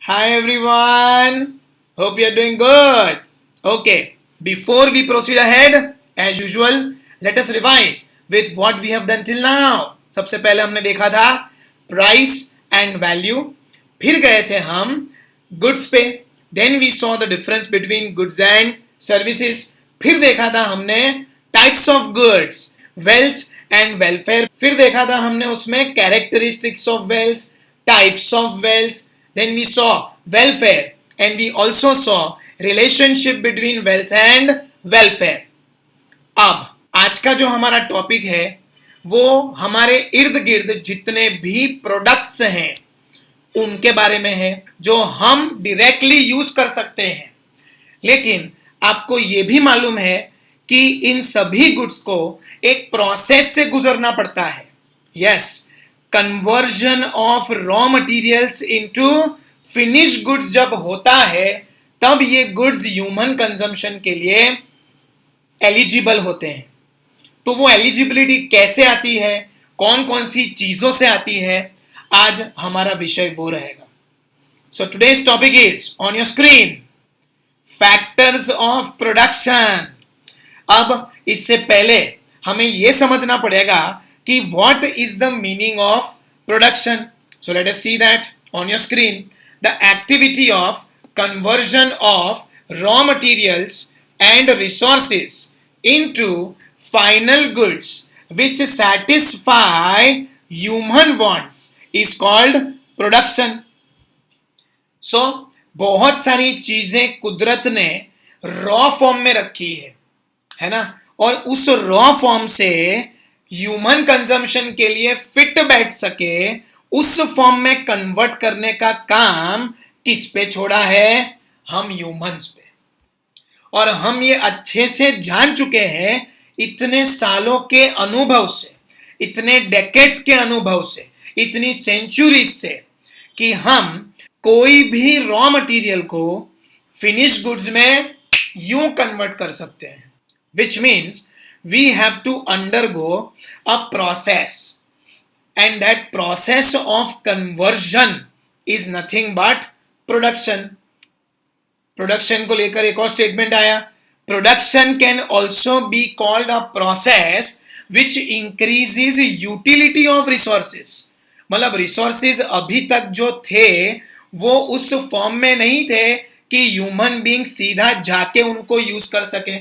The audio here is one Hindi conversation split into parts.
Hi everyone. Hope you're doing good. Okay, before we proceed ahead, as usual, let us revise with what we have done till now. सबसे पहले हमने देखा था price and value, फिर गए थे हम goods पे, then we saw the difference between goods and services, फिर देखा था हमने types of goods, wealth and welfare, फिर देखा था हमने उसमें characteristics of wealth, types of wealth, then we saw welfare and we also saw relationship between wealth and welfare. अब आज का जो हमारा टॉपिक है वो हमारे इर्द गिर्द जितने भी प्रोडक्ट्स हैं उनके बारे में है जो हम डायरेक्टली यूज कर सकते हैं, लेकिन आपको ये भी मालूम है कि इन सभी गुड्स को एक प्रोसेस से गुजरना पड़ता है. Yes, conversion of raw materials into finish goods जब होता है तब ये गुड्स ह्यूमन कंजम्पशन के लिए एलिजिबल होते हैं. तो वो एलिजिबिलिटी कैसे आती है, कौन कौन सी चीजों से आती है, आज हमारा विषय वो रहेगा. So today's topic is on your screen, factors of production. अब इससे पहले हमें यह समझना पड़ेगा कि what is the meaning of production. So let us see that on your screen. The activity of conversion of raw materials and resources into final goods which satisfy human wants is called production. So बहुत सारी चीजें कुदरत ने रॉ फॉर्म में रखी है ना, और उस रॉ फॉर्म से ह्यूमन कंजम्पशन के लिए फिट बैठ सके उस फॉर्म में कन्वर्ट करने का काम किस पे छोड़ा है? हम ह्यूमंस पे. और हम ये अच्छे से जान चुके हैं इतने सालों के अनुभव से, इतने डेकेड्स के अनुभव से, इतनी सेंचुरीज से कि हम कोई भी रॉ मटेरियल को फिनिश गुड्स में यूं कन्वर्ट कर सकते हैं, which means we have to undergo a process, and that process of conversion is nothing but production. Production को लेकर एक और स्टेटमेंट आया, production can also be called a process which increases utility of resources. मतलब रिसोर्सेज अभी तक जो थे वो उस फॉर्म में नहीं थे कि ह्यूमन बीइंग सीधा जाके उनको यूज कर सके,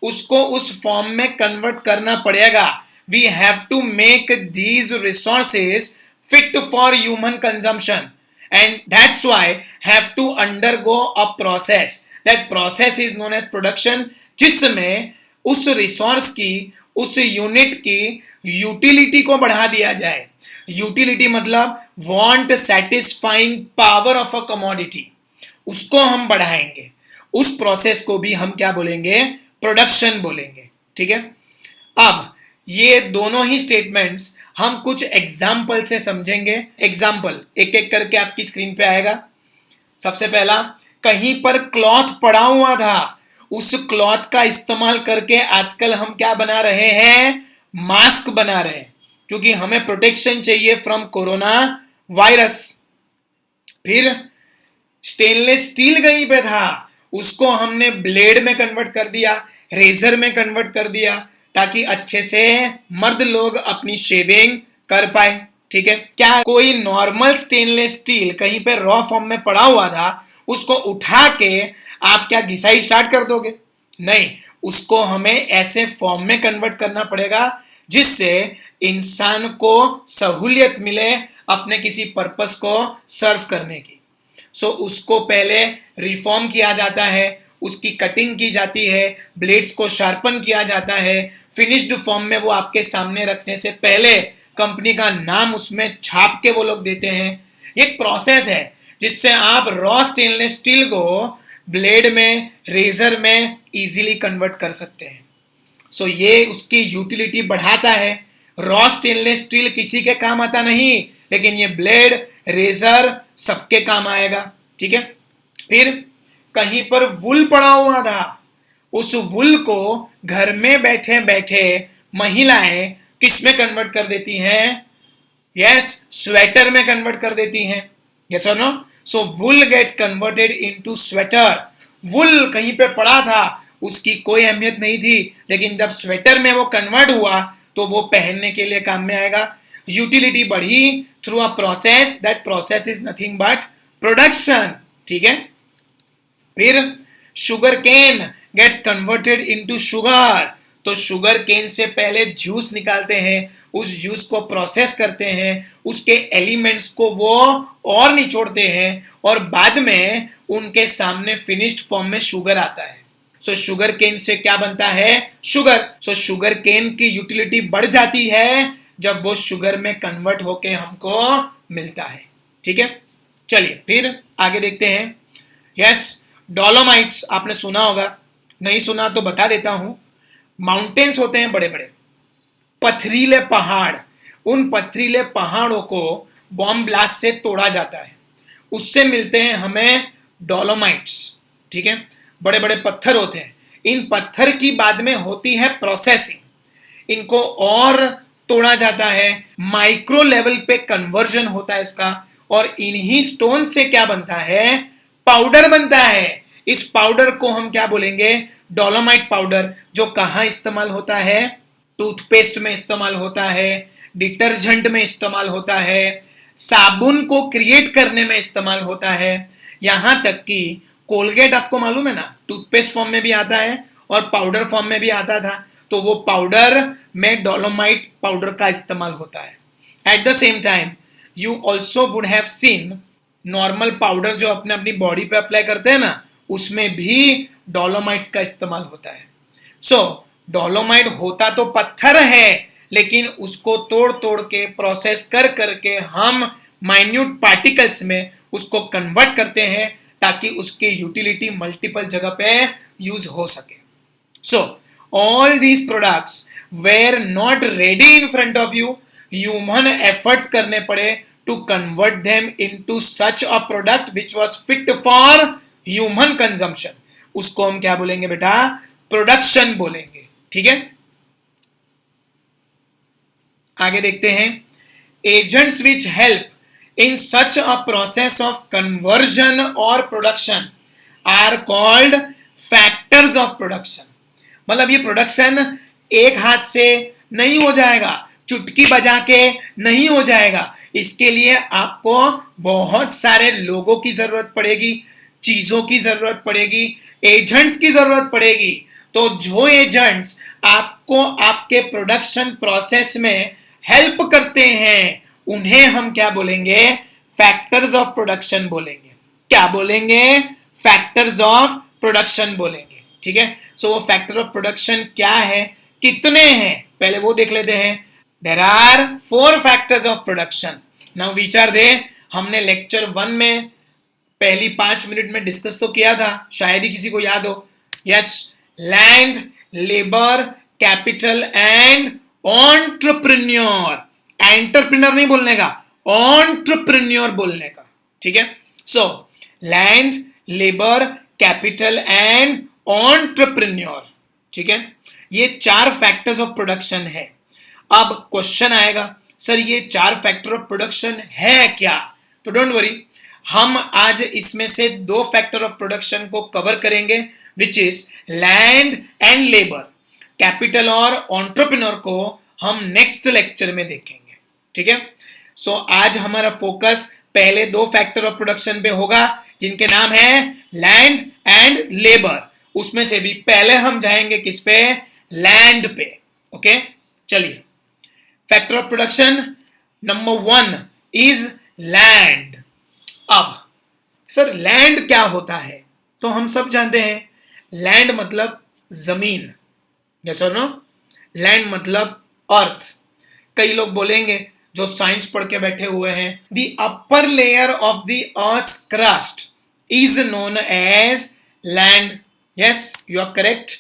उसको उस फॉर्म में कन्वर्ट करना पड़ेगा. We have to make these resources fit for human consumption, and that's why have to undergo a process. That process is known as production, जिसमें उस रिसोर्स की, उस यूनिट की यूटिलिटी को बढ़ा दिया जाए. यूटिलिटी मतलब want satisfying power of a commodity, उसको हम बढ़ाएंगे. उस प्रोसेस को भी हम क्या बोलेंगे? प्रोडक्शन बोलेंगे. ठीक है. अब ये दोनों ही स्टेटमेंट्स हम कुछ एग्जाम्पल से समझेंगे. एग्जाम्पल एक एक करके आपकी स्क्रीन पे आएगा. सबसे पहला, कहीं पर क्लॉथ पड़ा हुआ था, उस क्लॉथ का इस्तेमाल करके आजकल हम क्या बना रहे हैं? मास्क बना रहे हैं, क्योंकि हमें प्रोटेक्शन चाहिए फ्रॉम कोरोना वायरस. फिर स्टेनलेस स्टील कहीं पे था, उसको हमने ब्लेड में कन्वर्ट कर दिया, रेजर में कन्वर्ट कर दिया, ताकि अच्छे से मर्द लोग अपनी शेविंग कर पाए. ठीक है. क्या कोई नॉर्मल स्टेनलेस स्टील कहीं पे रॉ फॉर्म में पड़ा हुआ था, उसको उठा के आप क्या घिसाई स्टार्ट कर दोगे? नहीं, उसको हमें ऐसे फॉर्म में कन्वर्ट करना पड़ेगा जिससे इंसान को सहूलियत मिले अपने किसी पर्पस को सर्व करने की. सो उसको पहले रिफॉर्म किया जाता है, उसकी कटिंग की जाती है, ब्लेड्स को शार्पन किया जाता है, फिनिश्ड फॉर्म में वो आपके सामने रखने से पहले कंपनी का नाम उसमें छाप के वो लोग देते हैं. एक प्रोसेस है जिससे आप रॉ स्टेनलेस स्टील को ब्लेड में, रेजर में इजीली कन्वर्ट कर सकते हैं. सो ये उसकी यूटिलिटी बढ़ाता है. रॉ स्टेनलेस स्टील किसी के काम आता नहीं, लेकिन ये ब्लेड, रेजर सबके काम आएगा. ठीक है. फिर कहीं पर वुल पड़ा हुआ था, उस वुल को घर में बैठे बैठे महिलाएं किस में कन्वर्ट कर देती हैं? यस, स्वेटर में कन्वर्ट कर देती हैं. यस और नो? सो वुल गेट्स कन्वर्टेड इनटू स्वेटर। वुल कहीं पे पड़ा था, उसकी कोई अहमियत नहीं थी, लेकिन जब स्वेटर में वो कन्वर्ट हुआ तो वो पहनने के लिए काम में आएगा। यूटिलिटी बढ़ी through a process, that process is nothing but production. ठीक है, फिर sugar cane gets converted into sugar. तो शुगर केन से पहले जूस निकालते हैं, उस जूस को प्रोसेस करते हैं, उसके एलिमेंट्स को वो और निचोड़ते हैं और बाद में उनके सामने फिनिश्ड फॉर्म में शुगर आता है। सो शुगर केन से क्या बनता है? शुगर। सो शुगर केन की यूटिलिटी बढ़ जाती है जब वो शुगर में कन्वर्ट होके हमको मिलता है। ठीक है, चलिए फिर आगे देखते हैं। यस, डोलोमाइट्स आपने सुना होगा, नहीं सुना तो बता देता हूं। माउंटेन्स होते हैं बड़े बड़े, पथरीले पहाड़। उन पथरीले पहाड़ों को बॉम्ब ब्लास्ट से तोड़ा जाता है, उससे मिलते हैं हमें डोलोमाइट्स। ठीक है, बड़े बड़े पत्थर होते हैं। इन पत्थर की बाद में होती है प्रोसेसिंग, इनको और तोड़ा जाता है, माइक्रो लेवल पे कन्वर्जन होता है इसका, और इन्हीं स्टोन से क्या बनता है? पाउडर बनता है। इस पाउडर को हम क्या बोलेंगे? Dolomite powder. जो कहां इस्तेमाल होता है? टूथपेस्ट में इस्तेमाल होता है, डिटर्जेंट में इस्तेमाल होता है, साबुन को क्रिएट करने में इस्तेमाल होता है। यहां तक कि कोलगेट आपको मालूम है ना, टूथपेस्ट फॉर्म में भी आता है और पाउडर फॉर्म में भी आता था। तो वो पाउडर में डोलोमाइट पाउडर का इस्तेमाल होता है। At the same time you also would have seen normal powder जो अपने अपनी बॉडी पे अप्लाई करते हैं ना, उसमें भी डोलोमाइट्स का इस्तेमाल होता है। सो डोलोमाइट होता तो पत्थर है, लेकिन उसको तोड़ तोड़ के प्रोसेस कर करके हम माइन्यूट पार्टिकल्स में उसको कन्वर्ट करते हैं ताकि उसकी यूटिलिटी मल्टीपल जगह पे यूज हो सके। So all these products were not ready in front of you, human efforts करने पड़े to convert them into such a product which was fit for human consumption. उसको हम क्या बोलेंगे बेटा? प्रोडक्शन बोलेंगे। ठीक है, आगे देखते हैं। Agents which help in such a process of conversion और production are called factors of production. मतलब ये प्रोडक्शन एक हाथ से नहीं हो जाएगा, चुटकी बजा के नहीं हो जाएगा। इसके लिए आपको बहुत सारे लोगों की जरूरत पड़ेगी, चीजों की जरूरत पड़ेगी, एजेंट्स की जरूरत पड़ेगी। तो जो एजेंट्स आपको आपके प्रोडक्शन प्रोसेस में हेल्प करते हैं उन्हें हम क्या बोलेंगे? फैक्टर्स ऑफ प्रोडक्शन बोलेंगे। क्या बोलेंगे? फैक्टर्स ऑफ प्रोडक्शन बोलेंगे। ठीक है, सो वो फैक्टर ऑफ प्रोडक्शन क्या है, कितने हैं, पहले वो देख लेते हैं। There are 4 factors of production. Now विचार दे, हमने लेक्चर 1 में पहली 5 मिनट में डिस्कस तो किया था, शायद ही किसी को याद हो। Yes, land, labour, capital and entrepreneur. Entrepreneur नहीं बोलने का, एंटरप्रेन्योर बोलने का। ठीक है, so land, labour, capital and entrepreneur. ठीक है, ये 4 फैक्टर्स ऑफ प्रोडक्शन है। अब क्वेश्चन आएगा, सर ये 4 फैक्टर ऑफ प्रोडक्शन है क्या? तो डोंट वरी, हम आज इसमें से 2 फैक्टर ऑफ प्रोडक्शन को कवर करेंगे, which is land and labour. Capital और एंटरप्रेन्योर को हम नेक्स्ट लेक्चर में देखेंगे। ठीक है, सो आज हमारा फोकस पहले 2 फैक्टर ऑफ प्रोडक्शन पे होगा, जिनके नाम है लैंड एंड लेबर। उसमें से भी पहले हम जाएंगे किस पे? लैंड पे। ओके, चलिए, factor of production number 1 is land. अब सर लैंड क्या होता है? तो हम सब जानते हैं लैंड मतलब जमीन। यस और नो? लैंड मतलब अर्थ। कई लोग बोलेंगे जो साइंस पढ़ के बैठे हुए हैं, the upper layer of the earth's crust is known as land. Yes, you are correct.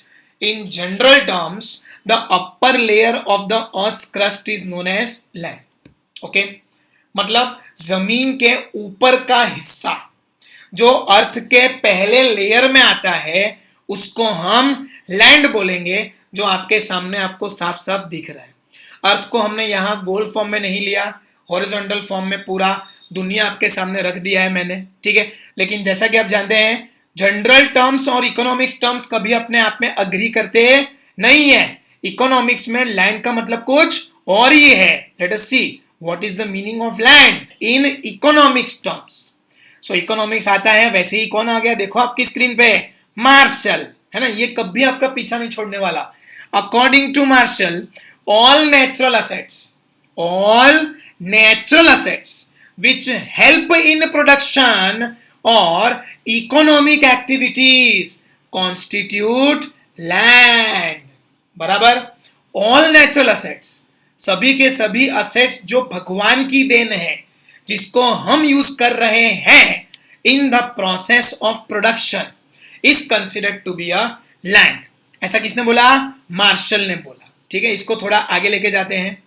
In general terms the upper layer of the earth's crust is known as land. Okay, मतलब जमीन के ऊपर का हिस्सा जो अर्थ के पहले लेयर में आता है उसको हम लैंड बोलेंगे, जो आपके सामने आपको साफ साफ दिख रहा है। अर्थ को हमने यहां गोल फॉर्म में नहीं लिया, हॉरिजॉन्टल फॉर्म में पूरा दुनिया आपके सामने रख दिया है मैंने, ठीक है। लेकिन जैसा कि आप जानते हैं जनरल टर्म्स और इकोनॉमिक्स टर्म्स कभी अपने आप में अग्री करते नहीं है। इकोनॉमिक्स में लैंड का मतलब कुछ और ही है। Late us see what is the meaning of land in economics terms. So economics आता है, वैसे ही कौन आ गया देखो आपकी स्क्रीन पे, मार्शल, है ना, ये कभी आपका पीछा नहीं छोड़ने वाला। According to Marshall all natural assets which help in production or economic activities constitute land। बराबर, all natural assets, सभी के सभी assets जो भगवान की देन है, जिसको हम यूज कर रहे हैं in the process of production is considered to be a land। ऐसा किसने बोला? मार्शल ने बोला, ठीक है। इसको थोड़ा आगे लेके जाते हैं।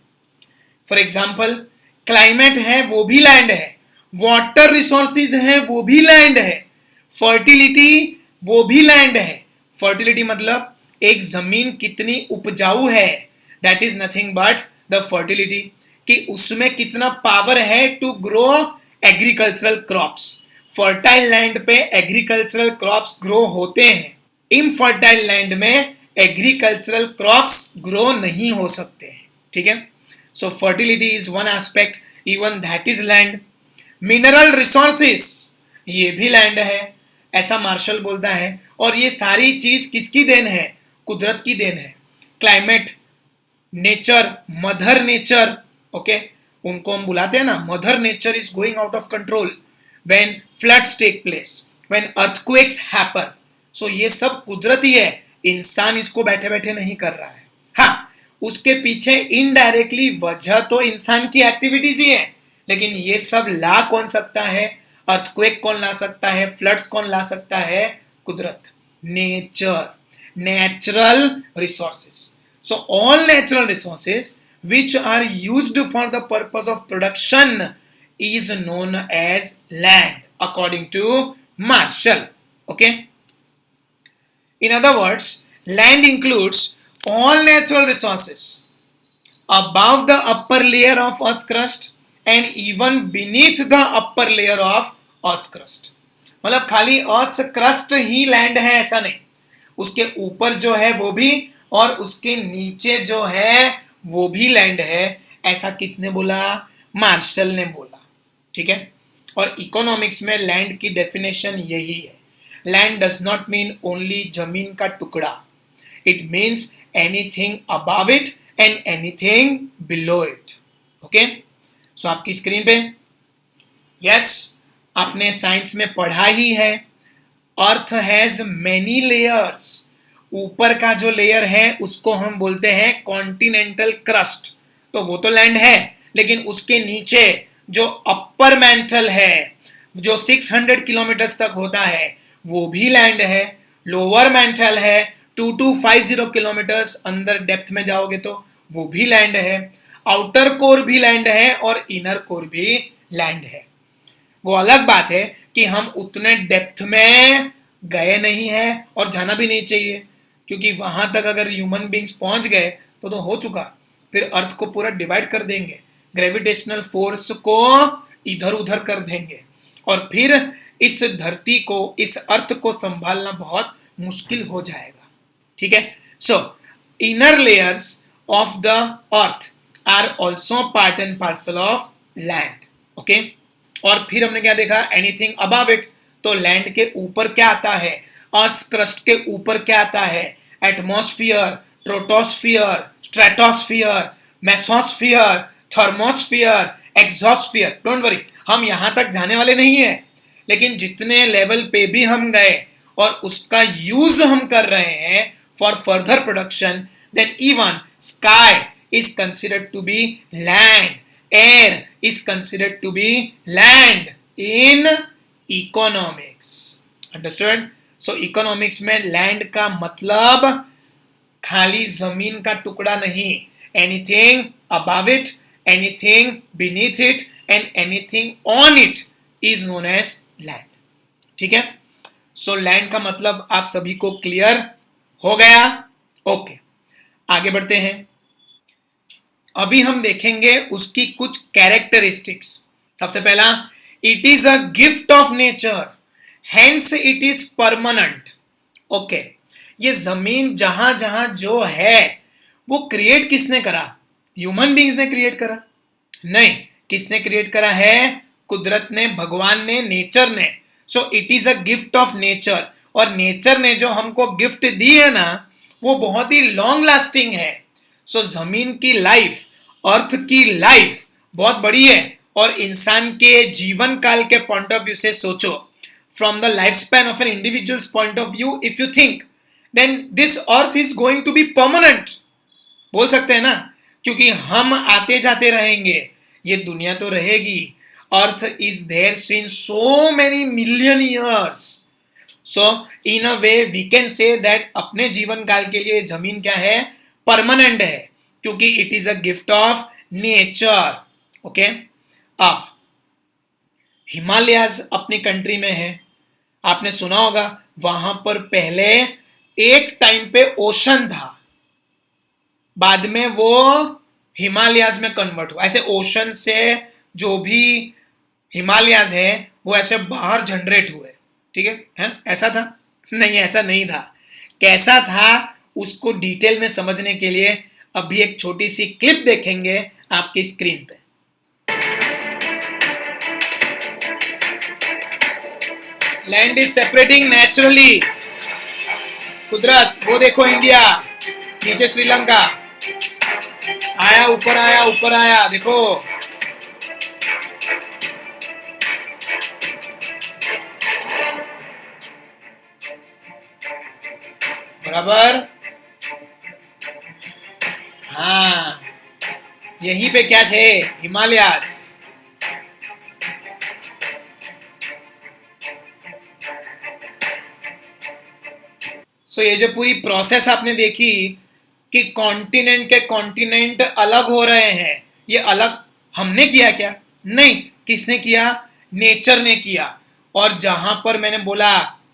फॉर एग्जाम्पल क्लाइमेट है वो भी लैंड है, वाटर रिसोर्सेज है वो भी लैंड है, फर्टिलिटी वो भी लैंड है। फर्टिलिटी मतलब एक जमीन कितनी उपजाऊ है, that is nothing but the fertility, कि उसमें कितना पावर है to grow agricultural crops. Fertile land पे एग्रीकल्चरल क्रॉप्स ग्रो होते हैं, इनफर्टाइल लैंड में एग्रीकल्चरल क्रॉप्स ग्रो नहीं हो सकते, ठीक है। So fertility is one aspect, even that is land. Mineral resources ये भी लैंड है, ऐसा मार्शल बोलता है। और ये सारी चीज किसकी देन है? कुदरत की देन है। Climate, nature, mother nature, okay, उनको हम बुलाते हैं ना, mother nature is going out of control when floods take place, when earthquakes happen. So ये सब कुदरती है, इंसान इसको बैठे बैठे नहीं कर रहा है। हाँ, उसके पीछे इनडायरेक्टली वजह तो इंसान की एक्टिविटीज ही है, लेकिन ये सब ला कौन सकता है? अर्थक्वेक कौन ला सकता है? फ्लड्स कौन ला सकता है? कुदरत, nature, natural resources. So all natural resources which are used for the purpose of production is known as land according to Marshall, okay। In other words, land includes all natural resources above the upper layer of Earth's crust and even beneath the upper layer of Earth's crust। मतलब खाली Earth's crust ही land है ऐसा नहीं, उसके ऊपर जो है वो भी, और उसके नीचे जो है वो भी लैंड है। ऐसा किसने बोला? मार्शल ने बोला, ठीक है। और इकोनॉमिक्स में लैंड की डेफिनेशन यही है। Land does not mean only जमीन का टुकड़ा, it means anything above it and anything below it, okay. So आपकी स्क्रीन पे, यस, आपने साइंस में पढ़ा ही है, अर्थ हैज मेनी लेयर्स। ऊपर का जो लेयर है उसको हम बोलते हैं कॉन्टिनेंटल क्रस्ट, तो वो तो लैंड है, लेकिन उसके नीचे जो अपर मैंटल है, जो 600 किलोमीटर तक होता है, वो भी लैंड है। लोअर मैंटल है 2250 किलोमीटर अंदर डेप्थ में जाओगे तो वो भी लैंड है। आउटर कोर भी लैंड है और इनर कोर भी लैंड है। वो अलग बात है कि हम उतने डेप्थ में गए नहीं हैं और जाना भी नहीं चाहिए, क्योंकि वहां तक अगर ह्यूमन बींग्स पहुंच गए तो हो चुका, फिर अर्थ को पूरा डिवाइड कर देंगे, ग्रेविटेशनल फोर्स को इधर उधर कर देंगे, और फिर इस धरती को, इस अर्थ को संभालना बहुत मुश्किल हो जाएगा, ठीक है। So inner layers of the earth are also part and parcel of land, okay. और फिर हमने क्या देखा? एनीथिंग अबव इट, तो लैंड के ऊपर क्या आता है? अर्थ क्रस्ट के ऊपर क्या आता है? Atmosphere, troposphere, stratosphere, mesosphere, thermosphere, exosphere. Don't worry, हम यहां तक जाने वाले नहीं है, लेकिन जितने लेवल पे भी हम गए और उसका यूज हम कर रहे हैं for further production, then even sky is considered to be land, air is considered to be land in economics. Understood? So economics में लैंड का मतलब खाली जमीन का टुकड़ा नहीं, anything above it, anything beneath it and anything on it is known as land, ठीक है। सो लैंड का मतलब आप सभी को क्लियर हो गया? ओके, आगे बढ़ते हैं। अभी हम देखेंगे उसकी कुछ कैरेक्टरिस्टिक्स। सबसे पहला, it is a gift of nature, hence it is permanent. Okay, ये जमीन जहां जहां जो है वो क्रिएट किसने करा? ह्यूमन बींग्स ने क्रिएट करा? नहीं। किसने क्रिएट करा है? कुदरत ने, भगवान ने, नेचर ने। So it is a gift of nature, और नेचर ने जो हमको गिफ्ट दी है ना, वो बहुत ही लॉन्ग लास्टिंग है। सो जमीन की लाइफ, अर्थ की लाइफ बहुत बड़ी है, और इंसान के जीवन काल के पॉइंट ऑफ व्यू से सोचो, from the life span of an individuals point of view, if you think, then this earth is going to be permanent. बोल सकते हैं ना, क्योंकि हम आते जाते रहेंगे, ये दुनिया तो रहेगी। Earth is there since so many million years. So in a way we can say that अपने जीवन काल के लिए जमीन क्या है? परमानेंट है, क्योंकि it is a gift of nature. Okay, अब हिमालयाज अपनी कंट्री में है, आपने सुना होगा, वहां पर पहले एक टाइम पे ओशन था, बाद में वो हिमालयाज में कन्वर्ट हुआ। ऐसे ओशन से जो भी हिमालयाज है वो ऐसे बाहर जनरेट हुए, ठीक है ना? ऐसा था? नहीं, ऐसा नहीं था। कैसा था उसको डिटेल में समझने के लिए अभी एक छोटी सी क्लिप देखेंगे आपकी स्क्रीन पे। लैंड इज सेपरेटिंग नेचुरली, कुदरत, वो देखो इंडिया, नीचे श्रीलंका, आया ऊपर, आया ऊपर, आया, देखो। बराबर, हाँ, यहीं पे क्या थे? हिमालयास। सो ये जो पूरी प्रोसेस आपने देखी कि कॉन्टिनेंट के कॉन्टिनेंट अलग हो रहे हैं, ये अलग हमने किया क्या? नहीं। किसने किया? नेचर ने किया। और जहां पर मैंने बोला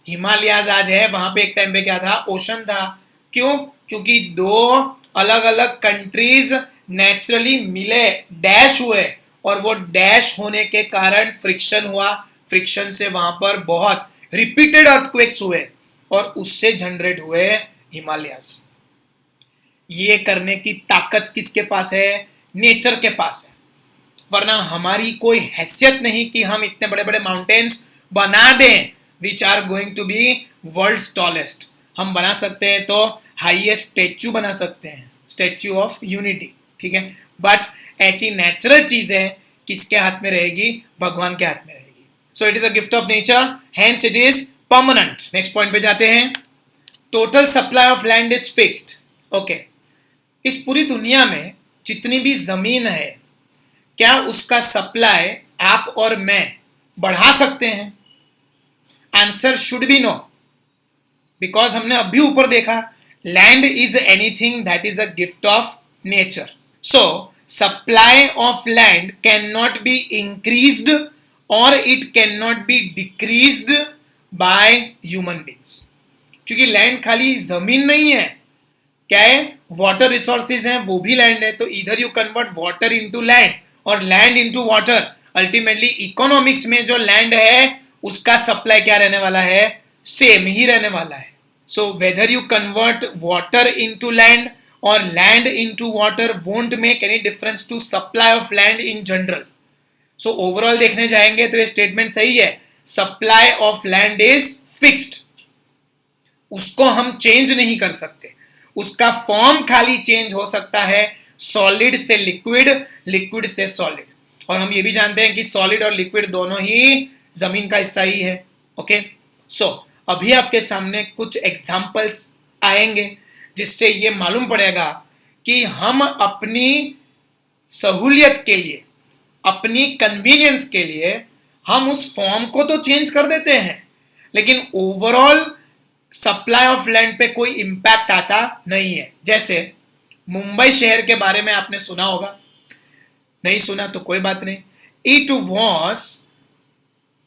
हिमालयाज आज है, वहां पे एक टाइम पे क्या था? ओशन था। क्यों? क्योंकि दो अलग अलग कंट्रीज नेचुरली मिले, डैश हुए, और वो डैश होने के कारण फ्रिक्शन हुआ। फ्रिक्शन से वहां पर बहुत रिपीटेड अर्थक्वेक्स हुए, और उससे जनरेट हुए हिमालयाज। ये करने की ताकत किसके पास है? नेचर के पास है। वरना हमारी कोई हैसियत नहीं कि हम इतने बड़े बड़े माउंटेन्स बना दें which are going to be world's tallest. हम बना सकते हैं तो हाईएस्ट स्टैच्यू बना सकते हैं, स्टैच्यू ऑफ यूनिटी, ठीक है, बट ऐसी नेचुरल चीजें किसके हाथ में रहेगी? भगवान के हाथ में रहेगी। So it is a gift of nature, hence it is permanent. Next point पे जाते हैं। Total supply of land is fixed. Okay, इस पूरी दुनिया में जितनी भी जमीन है, क्या उसका सप्लाई आप और मैं बढ़ा सकते हैं? Answer should be no, because हमने अभी ऊपर देखा land is anything that is a gift of nature. So supply of land can not be increased और it can not be decreased by human beings, क्योंकि लैंड खाली जमीन नहीं है, क्या है? वाटर रिसोर्सेज हैं, वो भी लैंड है। तो इधर you convert water into land और land into water. Ultimately economics में जो लैंड है उसका सप्लाई क्या रहने वाला है? सेम ही रहने वाला है। So whether you convert water into land और land into water won't make any difference to supply of land in general. So overall देखने जाएंगे तो ये स्टेटमेंट सही है, supply of land is fixed, उसको हम चेंज नहीं कर सकते। उसका फॉर्म खाली चेंज हो सकता है, सॉलिड से लिक्विड, लिक्विड से सॉलिड। और हम ये भी जानते हैं कि सॉलिड और लिक्विड दोनों ही जमीन का हिस्सा ही है। ओके, सो अभी आपके सामने कुछ एग्जाम्पल्स आएंगे जिससे ये मालूम पड़ेगा कि हम अपनी सहूलियत के लिए, अपनी कन्वीनियंस के लिए हम उस फॉर्म को तो चेंज कर देते हैं, लेकिन ओवरऑल सप्लाई ऑफ लैंड पे कोई इंपैक्ट आता नहीं है। जैसे मुंबई शहर के बारे में आपने सुना होगा, नहीं सुना तो कोई बात नहीं। It was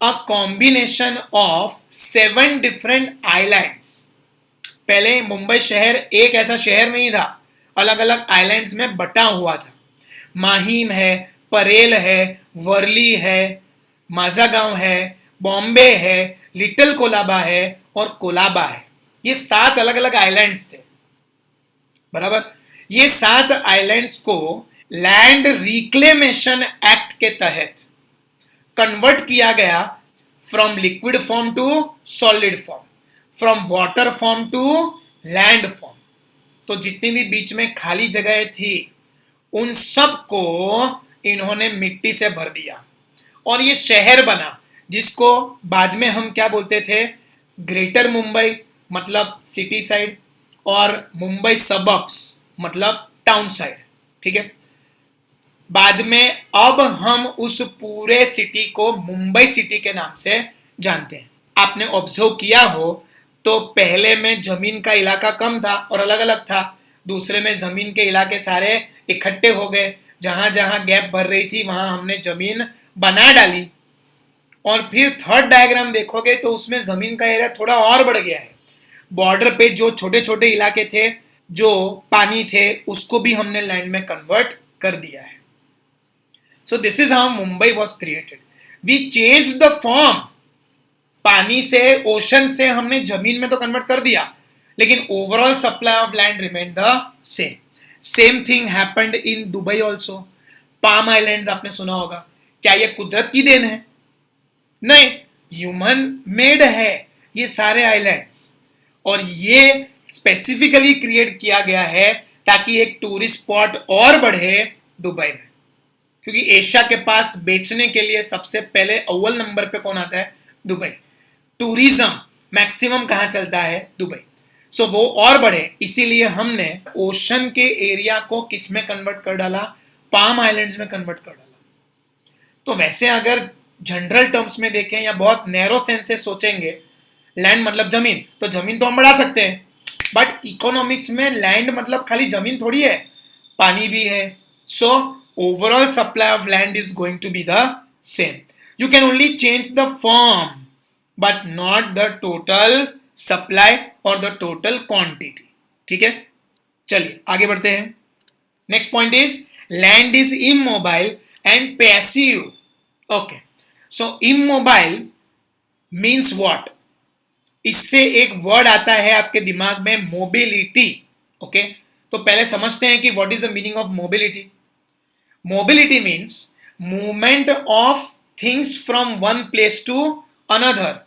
a combination of 7 different islands. पहले मुंबई शहर एक ऐसा शहर नहीं था, अलग अलग आइलैंड्स में बटा हुआ था। माहिम है, परेल है, वर्ली है, माजागांव है, बॉम्बे है, लिटिल कोलाबा है और कोलाबा है। ये 7 अलग अलग आइलैंड्स थे, बराबर। ये 7 आइलैंड्स को लैंड रिक्लेमेशन एक्ट के तहत कन्वर्ट किया गया from liquid form to solid form, from water form to land form. तो जितनी भी बीच में खाली जगह थी उन सब को इन्होंने मिट्टी से भर दिया और ये शहर बना, जिसको बाद में हम क्या बोलते थे, ग्रेटर मुंबई मतलब सिटी साइड और मुंबई सबअर्ब्स मतलब टाउन साइड, ठीक है। बाद में अब हम उस पूरे सिटी को मुंबई सिटी के नाम से जानते हैं। आपने ऑब्जर्व किया हो तो पहले में जमीन का इलाका कम था और अलग अलग था, दूसरे में जमीन के इलाके सारे इकट्ठे हो गए, जहां जहां गैप भर रही थी वहां हमने जमीन बना डाली। और फिर थर्ड डायग्राम देखोगे तो उसमें जमीन का एरिया थोड़ा और बढ़ गया है। बॉर्डर पे जो छोटे छोटे इलाके थे, जो पानी थे, उसको भी हमने लैंड में कन्वर्ट कर दिया है। So this is how Mumbai was created. We change the form, पानी से, ओशन से हमने जमीन में तो कन्वर्ट कर दिया, लेकिन overall supply of land remain the same. Same thing happened in Dubai also. Palm islands आपने सुना होगा, क्या ये कुदरत की देन है? नहीं, ह्यूमन मेड है ये सारे आइलैंड्स, और ये स्पेसिफिकली क्रिएट किया गया है ताकि एक टूरिस्ट स्पॉट और बढ़े दुबई में। क्योंकि एशिया के पास बेचने के लिए सबसे पहले अव्वल नंबर पे कौन आता है? दुबई। टूरिज्म मैक्सिमम कहां चलता है? दुबई। सो वो और बढ़े, इसीलिए हमने ओशन के एरिया को किस में कन्वर्ट कर डाला? पाम आइलैंड्स में कन्वर्ट कर डाला। तो वैसे अगर जनरल टर्म्स में देखें या बहुत नैरो सेंस से सोचेंगे, लैंड मतलब जमीन, तो जमीन तो हम बढ़ा सकते हैं, बट इकोनॉमिक्स में लैंड मतलब खाली जमीन थोड़ी है, पानी भी है। So overall supply of land is going to be the same. You can only change the form but not the total supply और द टोटल क्वांटिटी, ठीक है। चलिए आगे बढ़ते हैं। Next point is land is immobile and passive. Okay, so immobile means what? इससे एक वर्ड आता है आपके दिमाग में, मोबिलिटी। ओके, तो पहले समझते हैं कि what is the meaning of mobility. Mobility means movement of things from one place to another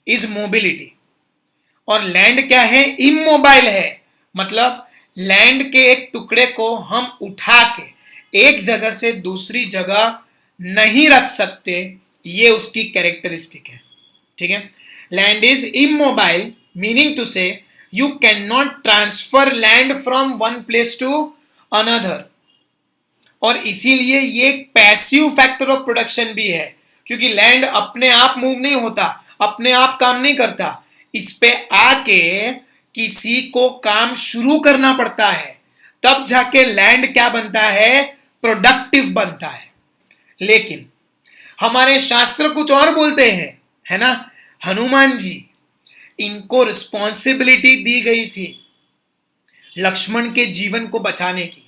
is mobility. और लैंड क्या है? इमोबाइल है, मतलब लैंड के एक टुकड़े को हम उठा के एक जगह से दूसरी जगह नहीं रख सकते, ये उसकी कैरेक्टरिस्टिक है, ठीक है। Land is immobile meaning to say you can not transfer land from one place to another. और इसीलिए ये पैसिव फैक्टर ऑफ प्रोडक्शन भी है, क्योंकि लैंड अपने आप मूव नहीं होता, अपने आप काम नहीं करता, इस पे आके किसी को काम शुरू करना पड़ता है, तब जाके लैंड क्या बनता है? प्रोडक्टिव बनता है। लेकिन हमारे शास्त्र कुछ और बोलते हैं, है ना। हनुमान जी, इनको रिस्पॉन्सिबिलिटी दी गई थी लक्ष्मण के जीवन को बचाने की।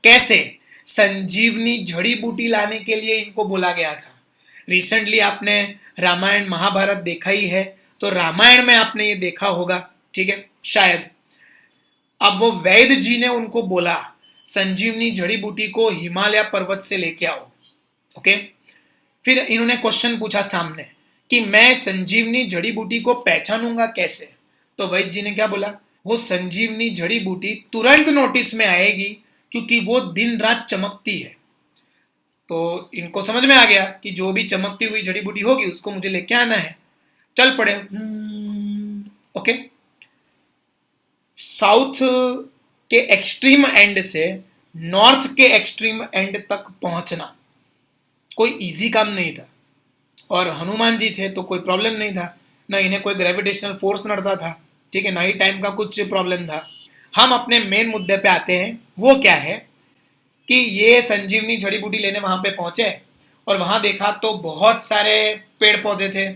कैसे? संजीवनी जड़ी बूटी लाने के लिए इनको बोला गया था। रिसेंटली आपने रामायण महाभारत देखा ही है, तो रामायण में आपने ये देखा होगा, ठीक है, शायद। अब वो वैद्य जी ने उनको बोला संजीवनी जड़ी बूटी को हिमालय पर्वत से लेके आओ। ओके, फिर इन्होंने क्वेश्चन पूछा सामने कि मैं संजीवनी जड़ी बूटी को पहचानूंगा कैसे? तो वैद्य जी ने क्या बोला? वो संजीवनी जड़ी बूटी तुरंत नोटिस में आएगी, क्योंकि वो दिन रात चमकती है। तो इनको समझ में आ गया कि जो भी चमकती हुई जड़ी बूटी होगी उसको मुझे लेके आना है। चल पड़े। ओके, साउथ के एक्सट्रीम एंड से नॉर्थ के एक्सट्रीम एंड तक पहुंचना कोई इजी काम नहीं था, और हनुमान जी थे तो कोई प्रॉब्लम नहीं था, ना इन्हें कोई ग्रेविटेशनल फोर्स नड़ता था, ठीक है, ना ही टाइम का कुछ प्रॉब्लम था। हम अपने मेन मुद्दे पे आते हैं। वो क्या है कि ये संजीवनी जड़ी बूटी लेने वहां पे पहुंचे और वहां देखा तो बहुत सारे पेड़ पौधे थे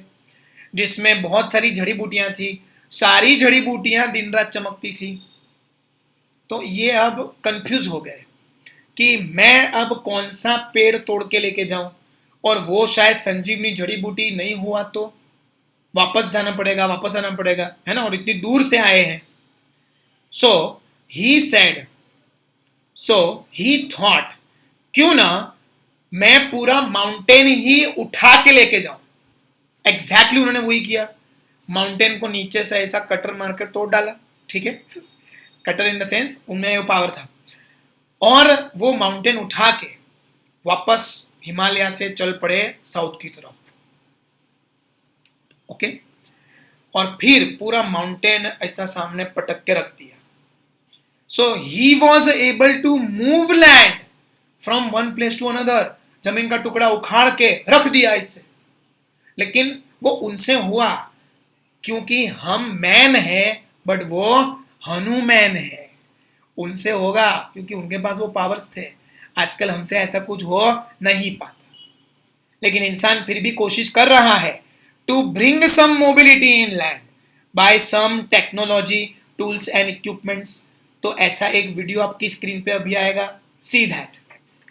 जिसमें बहुत सारी जड़ी बूटियां थी, सारी जड़ी बूटियां दिन रात चमकती थी। तो ये अब कंफ्यूज हो गए कि मैं अब कौन सा पेड़ तोड़ के लेके जाऊं, और वो शायद संजीवनी जड़ी बूटी नहीं हुआ तो वापस जाना पड़ेगा, वापस आना पड़ेगा, है ना, और इतनी दूर से आए हैं. सो he said, so he thought, क्यों ना मैं पूरा माउंटेन ही उठा के लेके जाऊं. एग्जैक्टली उन्होंने वही किया. माउंटेन को नीचे से ऐसा कटर मारकर तोड़ डाला. ठीक है, कटर इन द सेंस उनमें वो पावर था. और वो माउंटेन उठा के वापस हिमालय से चल पड़े साउथ की तरफ. ओके, और फिर पूरा माउंटेन ऐसा सामने पटक के रख दिया. So he was able to move land from one place to another. जमीन का टुकड़ा उखाड़ के रख दिया इससे. लेकिन वो उनसे हुआ क्योंकि हम मैन है बट वो हनुमैन है. उनसे होगा क्योंकि उनके पास वो पावर्स थे. आजकल हमसे ऐसा कुछ हो नहीं पाता. लेकिन इंसान फिर भी कोशिश कर रहा है to bring some mobility in land by some technology, tools and equipments. तो ऐसा एक वीडियो आपकी स्क्रीन पे अभी आएगा. See that.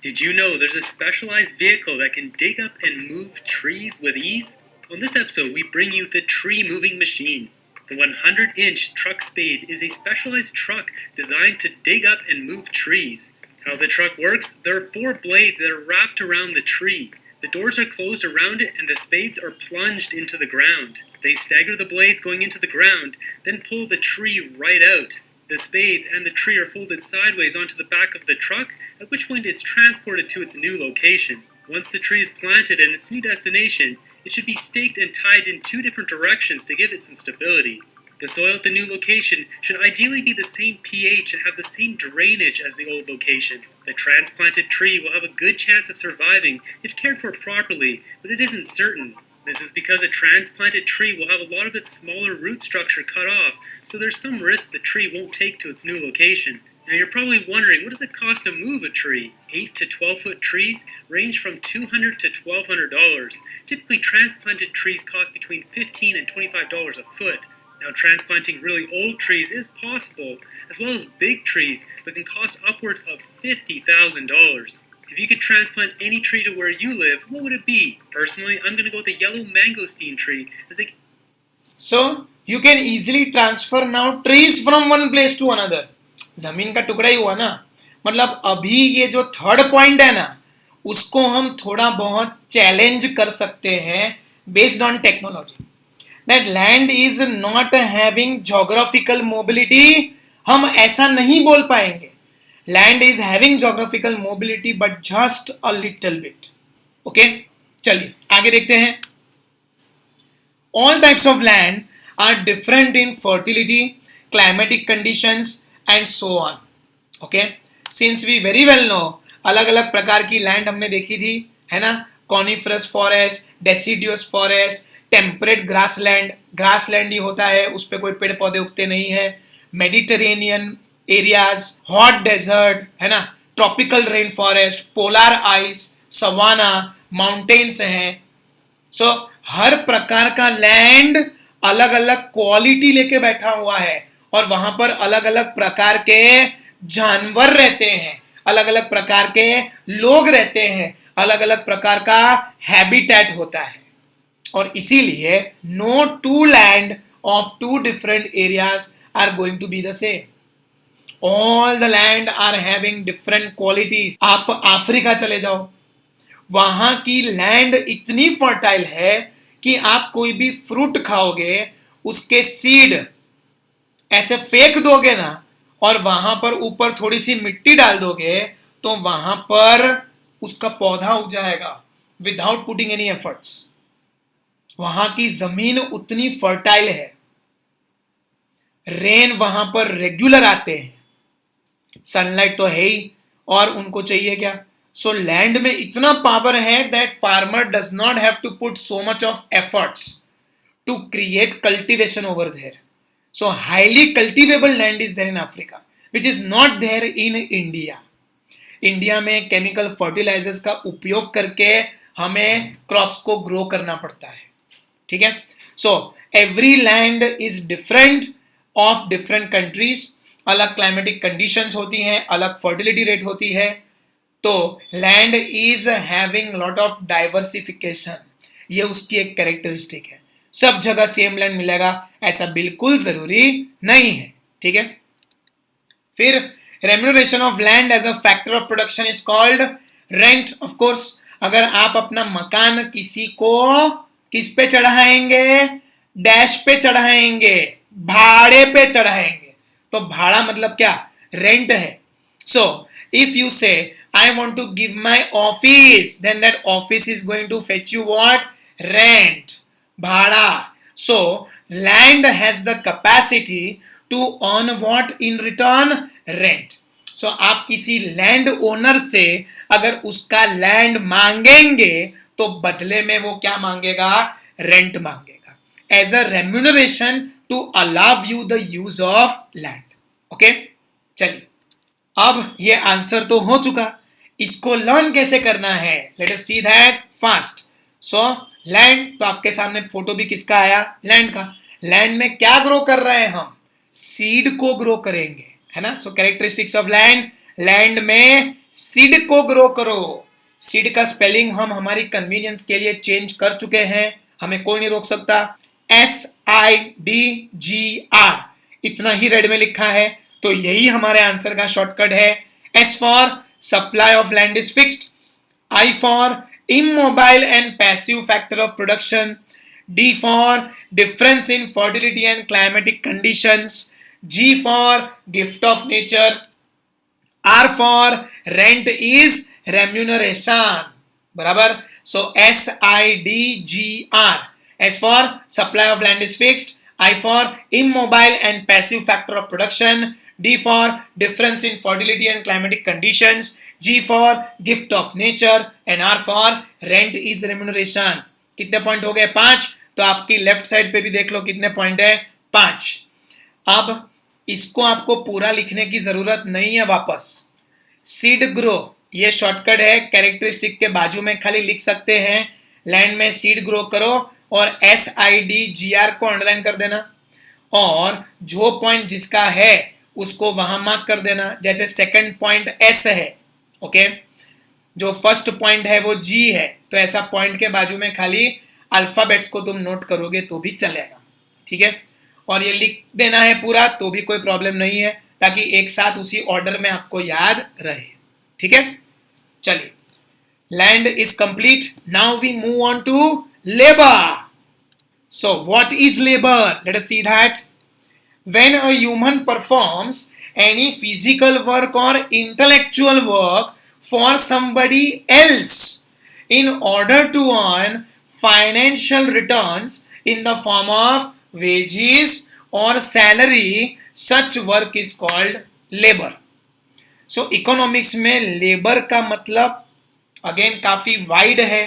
Did you know there's a specialized vehicle that can dig up and move trees with ease? On this episode, we bring you the tree moving machine. The 100-inch truck spade is a specialized truck designed to dig up and move trees. How the truck works, there are 4 blades that are wrapped around the tree. The doors are closed around it and the spades are plunged into the ground. They stagger the blades going into the ground, then pull the tree right out. The spades and the tree are folded sideways onto the back of the truck, at which point it's transported to its new location. Once the tree is planted in its new destination, it should be staked and tied in 2 different directions to give it some stability. The soil at the new location should ideally be the same pH and have the same drainage as the old location. The transplanted tree will have a good chance of surviving if cared for properly, but it isn't certain. This is because a transplanted tree will have a lot of its smaller root structure cut off, so there's some risk the tree won't take to its new location. Now you're probably wondering, what does it cost to move a tree? 8 to 12-foot trees range from $200 to $1,200. Typically, transplanted trees cost between $15 and $25 a foot. Now, transplanting really old trees is possible, as well as big trees, but can cost upwards of $50,000. If you could transplant any tree to where you live, what would it be? Personally, I'm going to go with the yellow mangosteen tree, as they... So, you can easily transfer now trees from one place to another. जमीन का टुकड़ा ही हुआ ना. मतलब अभी ये जो थर्ड पॉइंट है ना, उसको हम थोड़ा बहुत चैलेंज कर सकते हैं based on technology. That land is not having geographical mobility. हम ऐसा नहीं बोल पाएंगे. Land is having geographical mobility but just a little bit. Okay, चलिए आगे देखते हैं. All types of land are different in fertility, climatic conditions and so on. Okay, since we very well know, अलग अलग प्रकार की लैंड हमने देखी थी, है ना. Coniferous forest, deciduous forest, temperate grassland. Grassland ही होता है, उस पर कोई पेड़ पौधे उगते नहीं है. मेडिटेरेनियन एरियाज, हॉट डेजर्ट, है ना, tropical rain forest, polar ice, savanna, mountains हैं. सो हर प्रकार का लैंड अलग अलग क्वालिटी लेके बैठा हुआ है और वहां पर अलग अलग प्रकार के जानवर रहते हैं, अलग अलग प्रकार के लोग रहते हैं, अलग अलग प्रकार का हैबिटेट होता है. और इसीलिए no two land of 2 different areas are going to be the same. All the land are having different qualities. आप अफ्रीका चले जाओ, वहां की लैंड इतनी फर्टाइल है कि आप कोई भी फ्रूट खाओगे, उसके सीड ऐसे फेंक दोगे ना और वहां पर ऊपर थोड़ी सी मिट्टी डाल दोगे तो वहां पर उसका पौधा उग जाएगा विदाउट पुटिंग एनी एफर्ट्स. वहां की जमीन उतनी फर्टाइल है. रेन वहां पर रेगुलर आते हैं, सनलाइट तो है ही, और उनको चाहिए क्या. सो लैंड में इतना पावर है that farmer does not have to put so much of efforts to create cultivation over there. So highly cultivable land is there in Africa, which is not there in India. India में केमिकल फर्टिलाइजर्स का उपयोग करके हमें क्रॉप्स को ग्रो करना पड़ता है. ठीक है. So every land is different of different countries. अलग क्लाइमेटिक कंडीशंस होती हैं, अलग फर्टिलिटी रेट होती है. तो land is having lot of diversification, ये उसकी एक कैरेक्टरिस्टिक है। सब जगह सेम लैंड मिलेगा ऐसा बिल्कुल जरूरी नहीं है, ठीक है। फिर remuneration of land as a factor of production is called rent. Of course, अगर आप अपना मकान किसी को किस पे चढ़ाएंगे, डैश पे चढ़ाएंगे, भाड़े पे चढ़ाएंगे, तो भाड़ा मतलब क्या, रेंट है। सो इफ यू से I want to give my office, then that office is going to fetch you what? Rent, bhada. So land has the capacity to earn what in return? Rent. So आप किसी लैंड ओनर से अगर उसका लैंड मांगेंगे तो बदले में वो क्या मांगेगा, रेंट मांगेगा, as a remuneration to allow you the use of land. Okay, चलिए अब ये आंसर तो हो चुका, इसको लर्न कैसे करना है, late us see that fast. So land, तो आपके सामने फोटो भी किसका आया, लैंड का। लैंड में क्या ग्रो कर रहे हैं हम, सीड को ग्रो करेंगे, है ना। सो कैरेक्टरिस्टिक्स ऑफ लैंड, लैंड में सीड को ग्रो करो। सीड का स्पेलिंग हम हमारी कन्वीनियंस के लिए चेंज कर चुके हैं, हमें कोई नहीं रोक सकता, SIDGR, इतना ही रेड में लिखा है, तो यही हमारे आंसर का शॉर्टकट है। S for supply of land is fixed, I for immobile and passive factor of production, D for difference in fertility and climatic conditions, G for gift of nature, R for rent is remuneration, बराबर। So SIDGR, S for supply of land is fixed, I for immobile and passive factor of production, D for difference in fertility and climatic conditions, G for gift of nature and R for rent is remuneration। कितने पॉइंट हो गए, 5। तो आपकी लेफ्ट साइड पे भी देख लो कितने पॉइंट है, 5। अब इसको आपको पूरा लिखने की जरूरत नहीं है वापस। सीड ग्रो, ये शॉर्टकट है, कैरेक्टरिस्टिक के बाजू में खाली लिख सकते हैं लैंड में सीड ग्रो करो और SIDGR को अंडरलाइन कर देना, और जो पॉइंट जिसका है उसको वहां मार्क कर देना। जैसे सेकंड पॉइंट S है, ओके, जो फर्स्ट पॉइंट है वो G है, तो ऐसा पॉइंट के बाजू में खाली अल्फाबेट्स को तुम नोट करोगे तो भी चलेगा, ठीक है। और ये लिख देना है पूरा तो भी कोई प्रॉब्लम नहीं है, ताकि एक साथ उसी ऑर्डर में आपको याद रहे, ठीक है। चलिए, land is complete, now we move on to labour. So what is labour, let us see that. When a human performs any physical work or intellectual work for somebody else in order to earn financial returns in the form of wages or salary, such work is called labor. So economics में लेबर का मतलब अगेन काफी वाइड है।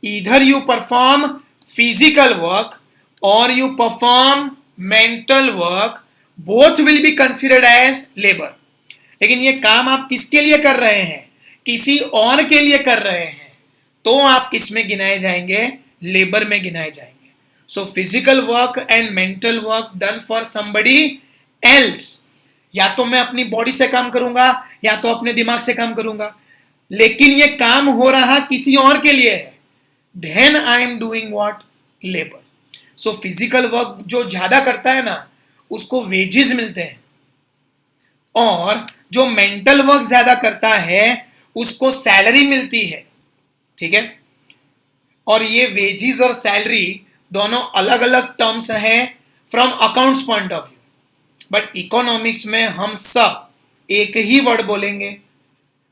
Either you perform physical work or you perform mental work, both will be considered as labor। लेकिन ये काम आप किसके लिए कर रहे हैं, किसी और के लिए कर रहे हैं, तो आप किस में गिनाए जाएंगे, लेबर में गिनाए जाएंगे। So physical work and mental work done for somebody else, या तो मैं अपनी बॉडी से काम करूंगा या तो अपने दिमाग से काम करूंगा, लेकिन ये काम हो रहा किसी और के लिए है, then I am doing what, labor। So physical work जो ज्यादा करता है ना उसको वेजेस मिलते हैं, और जो मेंटल वर्क ज्यादा करता है उसको सैलरी मिलती है, ठीक है। और ये वेजेस और सैलरी दोनों अलग अलग टर्म्स हैं from accounts point of view, but economics में हम सब एक ही वर्ड बोलेंगे,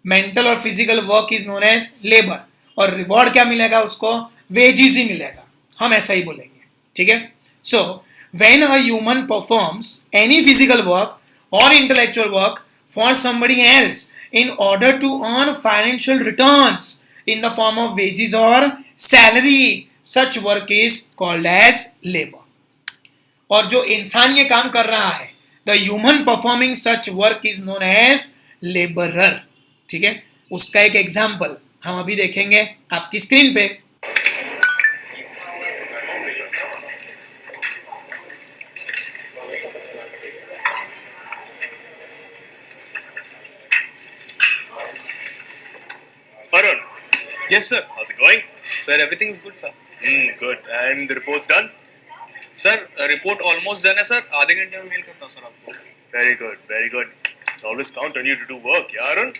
मेंटल और physical work is known as labour, और रिवॉर्ड क्या मिलेगा उसको, वेजेस ही मिलेगा, हम ऐसा ही बोलेंगे, ठीक है। So when a human performs any physical work और intellectual work for somebody else in order to earn financial returns in the form of wages और salary, such work is called as labour. और जो इंसान ये काम कर रहा है, the human performing such work is known as labourer, ठीक है। उसका एक एग्जाम्पल हम अभी देखेंगे आपकी स्क्रीन पे। Yes, sir. How's it going? Sir, everything is good, sir. Good. And the report's done? Sir, report almost done है sir. आधे घंटे में मेल करता हूँ sir आपको. Very good, very good. Always count on you to do work, yeah, Arun?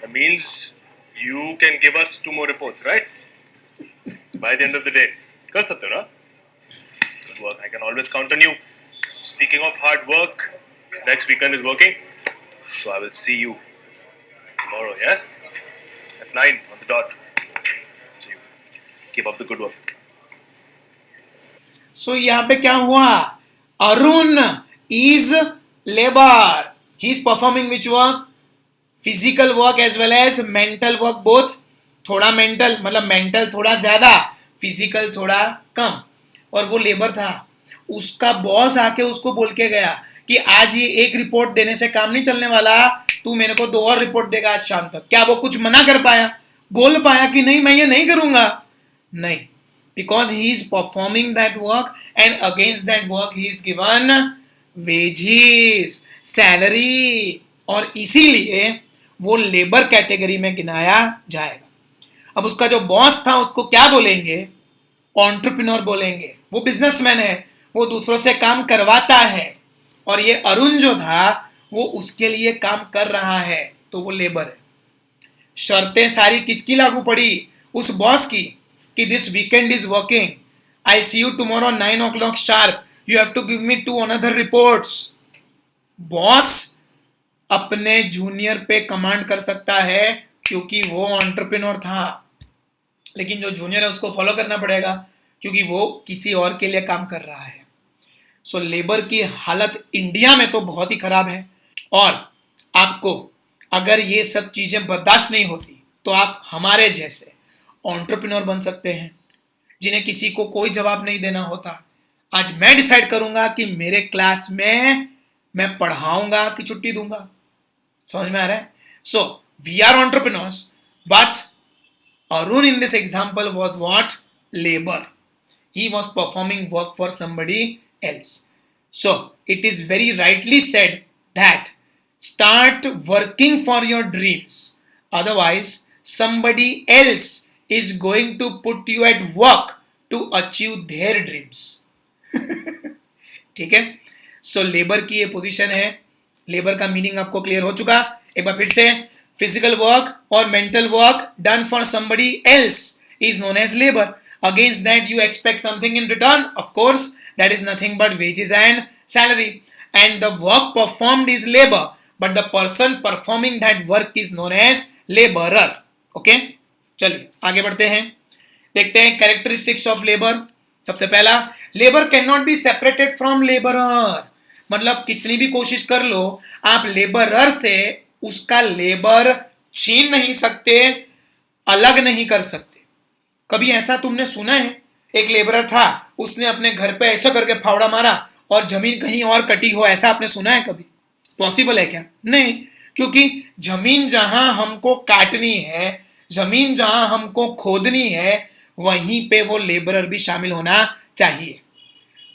That means you can give us 2 more reports, right? By the end of the day. कर सकते हो ना? Good work. I can always count on you. Speaking of hard work, next weekend is working. So I will see you tomorrow, yes? At 9 on the dot. See you. Keep up the good work. सो यहाँ पे क्या हुआ? Arun is labour. He is performing which work? Physical work as well as mental work both. थोड़ा मेंटल मतलब मेंटल थोड़ा ज्यादा, फिजिकल थोड़ा कम. और वो लेबर था. उसका बॉस आके उसको बोल के गया कि आज ये एक रिपोर्ट देने से काम नहीं चलने वाला, तू मेरे को 2 और रिपोर्ट देगा आज शाम तक. क्या वो कुछ मना कर पाया? बोल पाया कि नहीं मैं ये नहीं करूंगा? नहीं. Because he is performing that work and against that work he is given wages, salary, और इसीलिए वो लेबर कैटेगरी में गिनाया जाएगा. अब उसका जो बॉस था उसको क्या बोलेंगे? एंटरप्रेन्योर बोलेंगे. वो बिजनेसमैन है, वो दूसरों से काम करवाता है. और ये अरुण जो था वो उसके लिए काम कर रहा है, तो वो लेबर है. शर्तें सारी किसकी लागू पड़ी? उस बॉस की, कि this weekend is working, I see you tomorrow 9 o'clock sharp, you have to give me 2 another reports. Boss अपने जूनियर पे कमांड कर सकता है क्योंकि वो एंटरप्रेन्योर था, लेकिन जो जूनियर है उसको फॉलो करना पड़ेगा क्योंकि वो किसी और के लिए काम कर रहा है. सो लेबर की हालत इंडिया में तो बहुत ही खराब है. और आपको अगर ये सब चीजें बर्दाश्त नहीं होती तो आप हमारे जैसे एंटरप्रेन्योर बन सकते हैं, जिन्हें किसी को कोई जवाब नहीं देना होता. आज मैं डिसाइड करूंगा कि मेरे क्लास में मैं पढ़ाऊंगा कि छुट्टी दूंगा. समझ में आ रहा है? So we are entrepreneurs, but Arun in this example was what? Labour. He was performing work for somebody else. So it is very rightly said that start working for your dreams. Otherwise, somebody else is going to put you at work to achieve their dreams. ठीक है? सो लेबर की ये पोजीशन है. लेबर का मीनिंग आपको क्लियर हो चुका? एक बार फिर से, फिजिकल वर्क और mental work done for somebody else is known as labor. Against that you expect something in return. Of course, that is nothing but wages and salary. And the work performed is labor, but the person performing that work is known as laborer. Okay? चलिए आगे बढ़ते हैं, देखते हैं कैरेक्टरिस्टिक्स ऑफ लेबर. सबसे पहला, labour can not be separated from labourer. मतलब कितनी भी कोशिश कर लो, आप लेबरर से उसका लेबर छीन नहीं सकते, अलग नहीं कर सकते. कभी ऐसा तुमने सुना है? एक लेबरर था, उसने अपने घर पे ऐसा करके फावड़ा मारा और जमीन कहीं और कटी हो, ऐसा आपने सुना है कभी? पॉसिबल है क्या? नहीं, क्योंकि जमीन जहां हमको काटनी है, जमीन जहां हमको खोदनी है, वहीं पे वो लेबरर भी शामिल होना चाहिए.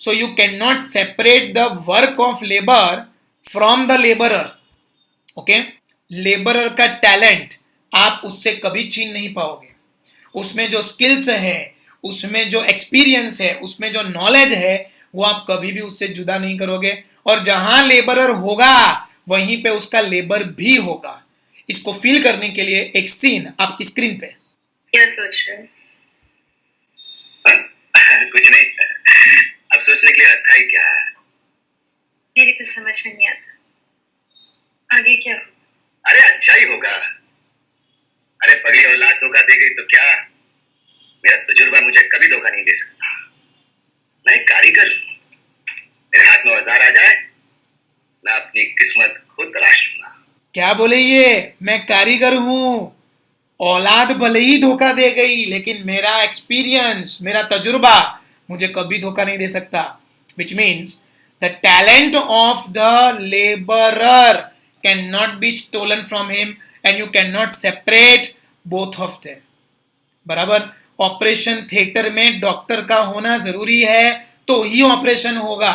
So you can not separate the work of labour from the labourer. Okay? Labourer का टैलेंट आप उससे कभी छीन नहीं पाओगे. उसमें जो स्किल्स है, उसमें जो एक्सपीरियंस है, उसमें जो नॉलेज है, वो आप कभी भी उससे जुदा नहीं करोगे. और जहां लेबरर होगा वहीं पे उसका लेबर भी होगा. इसको फील करने के लिए एक सीन आपकी स्क्रीन पे. क्या सोच रहे हो? कुछ नहीं. अब सोचने के लिए रखा ही क्या है? मेरी तो समझ में नहीं आता आगे क्या हो. अरे अच्छा ही होगा. अरे पगली औलाद धोखा दे गई तो क्या? मेरा तजुर्बा मुझे कभी धोखा नहीं दे सकता. मैं एक कारीगर, मेरे हाथ में औजार आ जाए, मैं अपनी किस्मत खुद तलाश लूंगा. क्या बोले ये? मैं कारीगर हूं, औलाद भले ही धोखा दे गई, लेकिन मेरा एक्सपीरियंस, मेरा तजुर्बा मुझे कभी धोखा नहीं दे सकता. Which means the talent of the labourer can not be stolen from him and you cannot separate both of them. बराबर? ऑपरेशन थिएटर में डॉक्टर का होना जरूरी है तो ही ऑपरेशन होगा.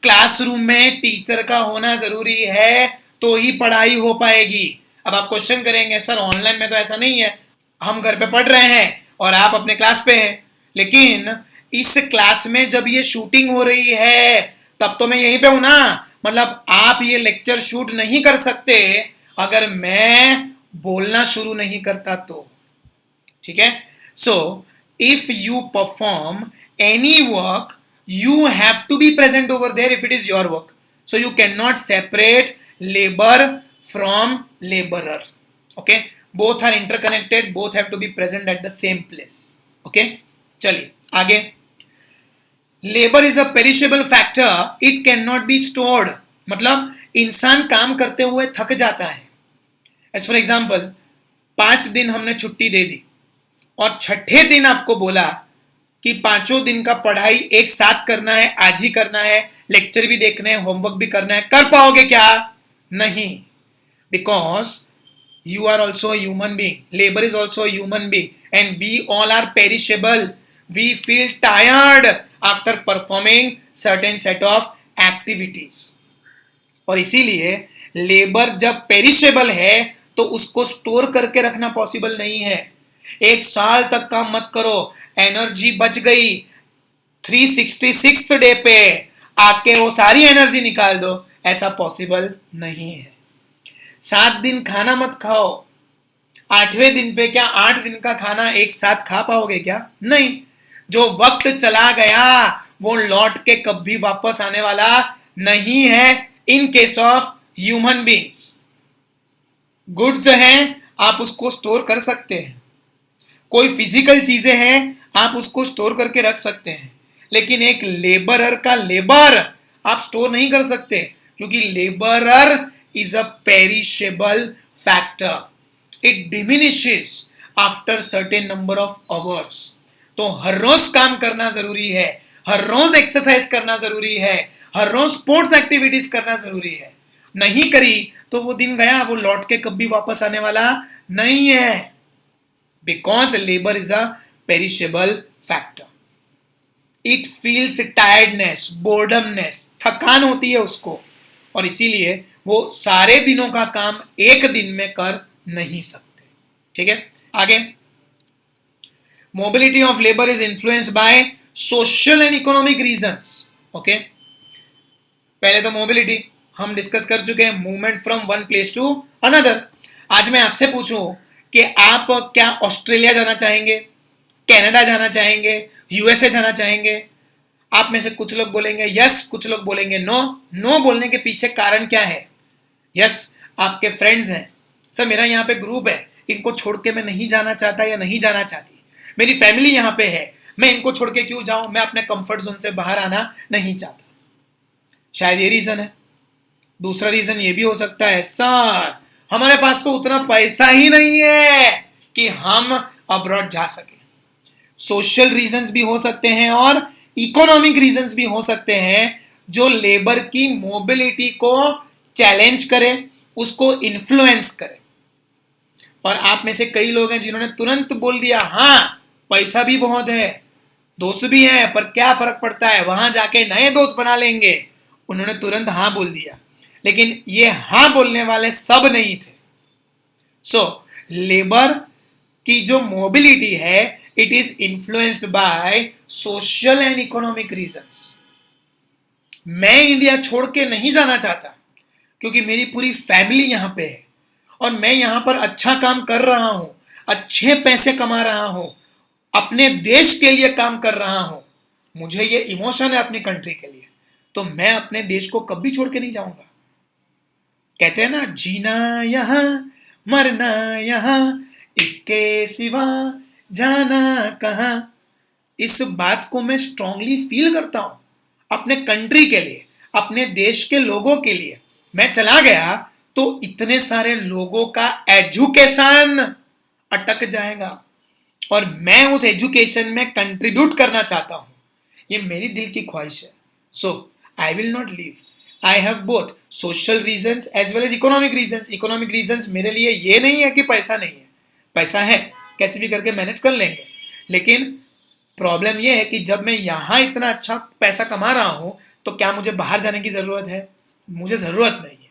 क्लासरूम में टीचर का होना जरूरी है तो ही पढ़ाई हो पाएगी. अब आप क्वेश्चन करेंगे, सर ऑनलाइन में तो ऐसा नहीं है. हम घर पे पढ़ रहे हैं और आप अपने क्लास पे हैं, लेकिन इस क्लास में जब ये शूटिंग हो रही है तब तो मैं यहीं पे हूं ना। मतलब आप ये लेक्चर शूट नहीं कर सकते अगर मैं बोलना शुरू नहीं करता तो, ठीक है। So if you perform any work you have to be present over there if it is your work. So you cannot separate labor from laborer. Okay, both are interconnected, both have to be present at the same place. Okay, चलिए आगे। Labour is a perishable factor, it can not be stored. मतलब इंसान काम करते हुए थक जाता है। एज फॉर एग्जाम्पल 5 दिन हमने छुट्टी दे दी और छठे दिन आपको बोला कि 5 दिन का पढ़ाई एक साथ करना है, आज ही करना है, लेक्चर भी देखने हैं, होमवर्क भी करना है, कर पाओगे क्या? नहीं, because you are also a human being, labor is also a human being, and we all are perishable. We feel tired after performing certain set of activities. और इसीलिए लेबर जब पेरिशेबल है तो उसको स्टोर करके रखना पॉसिबल नहीं है। 1 साल तक काम मत करो, एनर्जी बच गई, 366 डे पे आके वो सारी एनर्जी निकाल दो, ऐसा पॉसिबल नहीं है। 7 दिन खाना मत खाओ, 8वें दिन पे क्या 8 दिन का खाना एक साथ खा पाओगे क्या? नहीं। जो वक्त चला गया वो लौट के कभी वापस आने वाला नहीं है। In case of human beings, goods हैं आप उसको स्टोर कर सकते हैं, कोई फिजिकल चीजें हैं आप उसको स्टोर करके रख सकते हैं, लेकिन एक लेबरर का लेबर आप स्टोर नहीं कर सकते, क्योंकि labourer is a perishable factor. It diminishes after certain number of hours. तो हर रोज काम करना जरूरी है, हर रोज एक्सरसाइज करना जरूरी है, हर रोज स्पोर्ट्स एक्टिविटीज करना जरूरी है। नहीं करी तो वो दिन गया, वो लौट के कभी वापस आने वाला नहीं है। Because labour is a perishable factor. It feels tiredness, boredom, थकान होती है उसको, और इसीलिए वो सारे दिनों का काम एक दिन में कर नहीं सकते। ठीक है, आगे। Mobility of labour is influenced by social and economic reasons. Okay, पहले तो मोबिलिटी हम डिस्कस कर चुके हैं, movement from one place to another. आज मैं आपसे पूछूं कि आप क्या ऑस्ट्रेलिया जाना चाहेंगे, कनाडा जाना चाहेंगे, यूएसए जाना चाहेंगे? आप में से कुछ लोग बोलेंगे यस, कुछ लोग बोलेंगे नो। नो बोलने के पीछे कारण क्या है? यस, आपके फ्रेंड्स हैं, सर मेरा यहाँ पे ग्रुप है, इनको छोड़ के मैं नहीं जाना चाहता या नहीं जाना चाहती, मेरी फैमिली यहाँ पे है, मैं इनको छोड़ के क्यों जाऊं, मैं अपने कंफर्ट जोन से बाहर आना नहीं चाहता। शायद ये रीजन है। दूसरा रीजन ये भी हो सकता है, सर हमारे पास तो उतना पैसा ही नहीं है कि हम अब्रॉड जा सके। सोशल रीजंस भी हो सकते हैं और इकोनॉमिक रीजंस भी हो सकते हैं जो लेबर की मोबिलिटी को चैलेंज करे, उसको इन्फ्लुएंस करे। और आप में से कई लोग हैं जिन्होंने तुरंत बोल दिया हाँ पैसा भी बहुत है, दोस्त भी हैं, पर क्या फर्क पड़ता है, वहां जाके नए दोस्त बना लेंगे। उन्होंने तुरंत हाँ बोल दिया, लेकिन ये हाँ बोलने वाले सब नहीं थे। सो लेबर की जो मोबिलिटी है it is influenced by social and economic reasons. मैं इंडिया छोड़ के नहीं जाना चाहता क्योंकि मेरी पूरी फैमिली यहां पे है और मैं यहां पर अच्छा काम कर रहा हूं, अच्छे पैसे कमा रहा हूं, अपने देश के लिए काम कर रहा हूं, मुझे ये इमोशन है अपनी कंट्री के लिए, तो मैं अपने देश को कभी छोड़ के नहीं जाऊंगा। कहते हैं ना, जीना यहां मरना यहां, इसके सिवा जाना कहां। इस बात को मैं स्ट्रांगली फील करता हूं अपने कंट्री के लिए, अपने देश के लोगों के लिए। मैं चला गया तो इतने सारे लोगों का एजुकेशन अटक जाएगा और मैं उस एजुकेशन में कंट्रीब्यूट करना चाहता हूं, ये मेरी दिल की ख्वाहिश है। So I will not leave. I have both social reasons as well as economic reasons. Economic reasons मेरे लिए ये नहीं है कि पैसा नहीं है, पैसा है, कैसे भी करके मैनेज कर लेंगे, लेकिन प्रॉब्लम यह है कि जब मैं यहां इतना अच्छा पैसा कमा रहा हूं तो क्या मुझे बाहर जाने की जरूरत है? मुझे जरूरत नहीं है।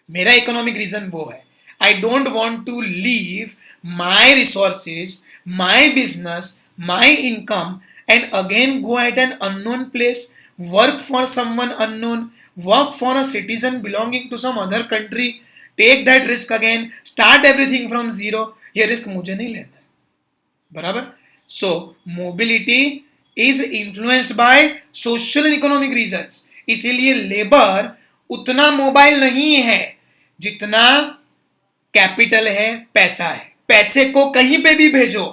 मेरा इकोनॉमिक रीजन वो है। I don't want to leave my resources, my business, my income, and again go at an unknown place, work for someone unknown, work for a citizen belonging to some other country, take that risk again, start everything from zero. ये रिस्क मुझे नहीं लेना है, बराबर. So mobility is influenced by social and economic reasons. इसीलिए लेबर उतना मोबाइल नहीं है जितना कैपिटल है, पैसा है. पैसे को कहीं पे भी भेजो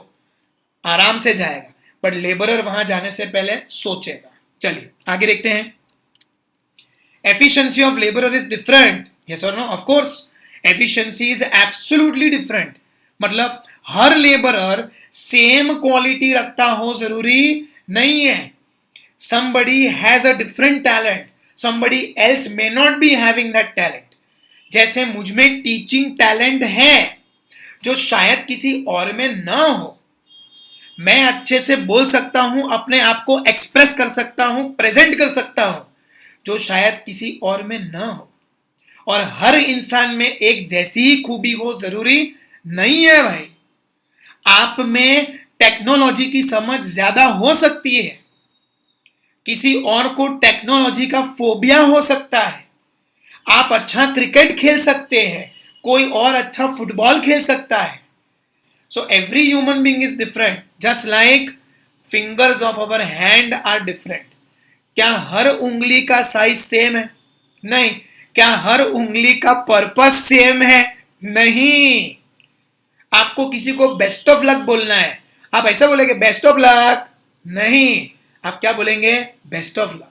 आराम से जाएगा, बट लेबरर वहां जाने से पहले सोचेगा. चलिए आगे देखते हैं. Efficiency of labourer is different. Yes और no? Of course efficiency is absolutely different. मतलब हर लेबरर सेम क्वालिटी रखता हो जरूरी नहीं है. somebody has a different talent, somebody else may not be having that talent. जैसे मुझ में टीचिंग टैलेंट है जो शायद किसी और में ना हो. मैं अच्छे से बोल सकता हूं, अपने आप को एक्सप्रेस कर सकता हूं, प्रेजेंट कर सकता हूं, जो शायद किसी और में ना हो. और हर इंसान में एक जैसी ही खूबी हो जरूरी नहीं है भाई. आप में टेक्नोलॉजी की समझ ज्यादा हो सकती है, किसी और को टेक्नोलॉजी का फोबिया हो सकता है. आप अच्छा क्रिकेट खेल सकते हैं, कोई और अच्छा फुटबॉल खेल सकता है. So every human being is different, just like fingers of our hand are different. क्या हर उंगली का साइज सेम है? नहीं. क्या हर उंगली का पर्पस सेम है? नहीं. आपको किसी को बेस्ट ऑफ लक बोलना है, आप ऐसा बोलेंगे बेस्ट ऑफ लक? नहीं. आप क्या बोलेंगे? Best of luck.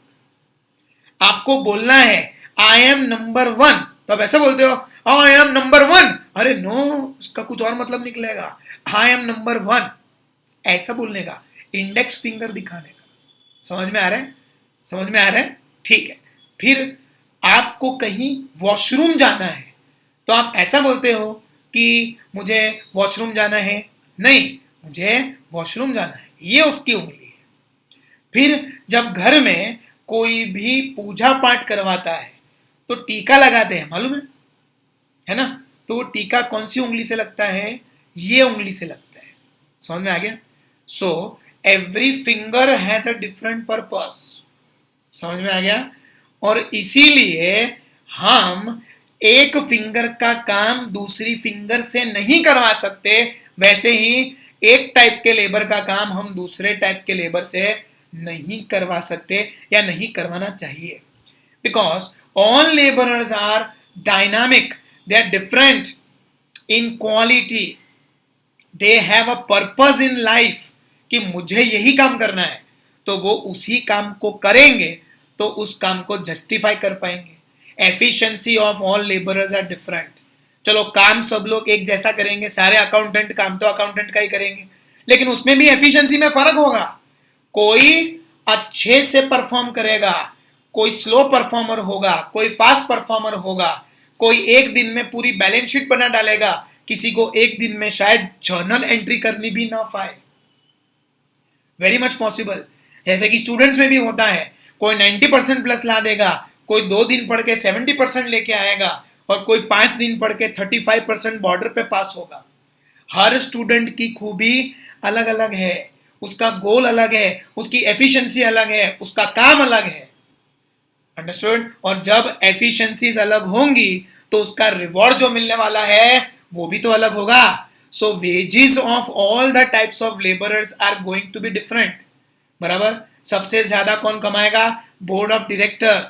आपको बोलना है आई एम नंबर 1, तो आप ऐसा बोलते हो आई एम नंबर 1. अरे नो, उसका कुछ और मतलब निकलेगा. आई एम नंबर 1 ऐसा बोलने का, इंडेक्स फिंगर दिखाने का. समझ में आ रहा है? समझ में आ रहा है? ठीक है. फिर आपको कहीं वॉशरूम जाना है तो आप ऐसा बोलते हो कि मुझे वॉशरूम जाना है? नहीं, मुझे वॉशरूम जाना है. ये उसकी उंगली है. फिर जब घर में कोई भी पूजा पाठ करवाता है तो टीका लगाते हैं, मालूम है ना? तो वो टीका कौन सी उंगली से लगता है? ये उंगली से लगता है. समझ में आ गया? So every finger has a different purpose. समझ में आ गया? और इसीलिए हम एक फिंगर का काम दूसरी फिंगर से नहीं करवा सकते, वैसे ही एक टाइप के लेबर का काम हम दूसरे टाइप के लेबर से नहीं करवा सकते या नहीं करवाना चाहिए. Because all labourers are dynamic, they are different in quality, they have a purpose in life कि मुझे यही काम करना है, तो वो उसी काम को करेंगे तो उस काम को जस्टिफाई कर पाएंगे. Efficiency of all labourers are different. चलो काम सब लोग एक जैसा करेंगे, सारे अकाउंटेंट काम तो अकाउंटेंट का ही करेंगे, लेकिन उसमें भी एफिशिएंसी में फर्क होगा. कोई अच्छे से परफॉर्म करेगा, कोई स्लो परफॉर्मर होगा, कोई फास्ट परफॉर्मर होगा, कोई एक दिन में पूरी बैलेंस शीट बना डालेगा, किसी को एक दिन में शायद जर्नल एंट्री करनी भी ना पाए. Very much possible. जैसे कि स्टूडेंट्स में भी होता है, कोई 90% प्लस ला देगा, कोई 2 दिन पढ़ के 70% लेके आएगा, और कोई 5 दिन पढ़ के 35% बॉर्डर पे पास होगा. हर स्टूडेंट की खूबी अलग अलग है, उसका गोल अलग है, उसकी एफिशिएंसी अलग है, उसका काम अलग है. अंडरस्टूड? और जब एफिशिएंसीज अलग होंगी तो उसका रिवॉर्ड जो मिलने वाला है वो भी तो अलग होगा. So wages of all the types of labourers are going to be different. बराबर? सबसे ज्यादा कौन कमाएगा? Board of director.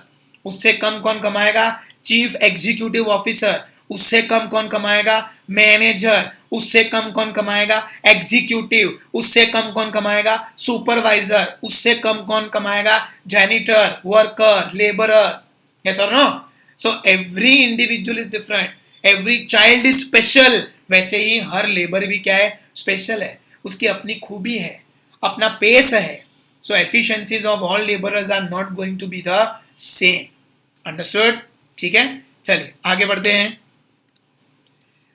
उससे कम कौन कमाएगा? Chief executive officer. उससे कम कौन कमाएगा? मैनेजर. उससे कम कौन कमाएगा? एग्जीक्यूटिव. उससे कम कौन कमाएगा? सुपरवाइजर. उससे कम कौन कमाएगा? Janitor, worker, labourer. यस और no? So every individual is different, every child is special. वैसे ही हर लेबर भी क्या है? स्पेशल है. उसकी अपनी खूबी है, अपना पेस है. So efficiencies of all laborers are not going to be the same. Understood? ठीक है? चलिए आगे बढ़ते हैं.